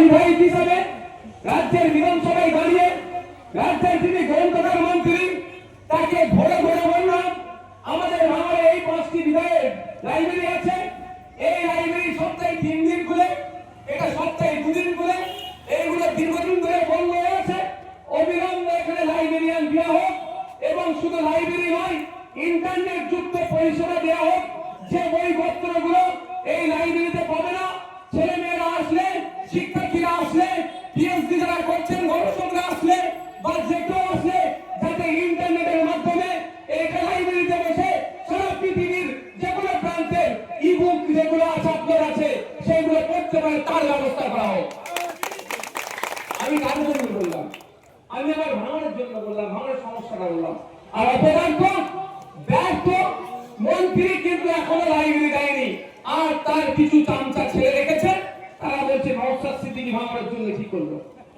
বিধায়ক হিসাবে রাজ্যের বিধানসভায় দাঁড়িয়ে রাজ্যের যিনি গ্রন্থকার মন্ত্রী তাকে ঘরে ঘরে বললাম আমাদের ভাঙড়ে এই 5টি বিধায়ক লাইব্রেরি আছে, এই লাইব্রেরি সপ্তাহে 3 দিন খুলে, এটা সপ্তাহে 2 দিন খুলে, এইগুলো দীর্ঘদিন ধরে বন্ধ হয়েছে, অবিলম্বে এখানে লাইব্রেরিয়ান দেওয়া হোক এবং শুধু লাইব্রেরি নয় ইন্টারনেট যুক্ত পরিষেবা দেওয়া হোক। যে বইপত্রগুলো এই লাইব্রেরিতে পাবে না, ছেলে মেয়েরা আসলে, শিক্ষার্থীরা আসলে, পিএইচডি যারা করছেন গবেষকরা আসলে বা যে কেউ আসলে যাতে ইন্টারনেটের মাধ্যমে এইটা লাইব্রেরিতে বসে সারা পৃথিবীর যে কোনো প্রান্তের ইবুক যেগুলো আছে আপনার আছে সেইগুলো পড়তে পারে তার ব্যবস্থা করা হোক। আমি কার জন্য বললাম? আমি আমার ভাঙড়ের জন্য বললাম, ভাঙড়ের সমস্যাটা বললাম। আর অপদার্থ ব্যর্থ মন্ত্রী কিন্তু এখনো লাইব্রেরি দেয়নি, আর তার কিছু চামচা ছেড়ে রেখেছে। তারা বলছে নওশাদ সিদ্দিকী ভাঙড়ের জন্য কি করলো।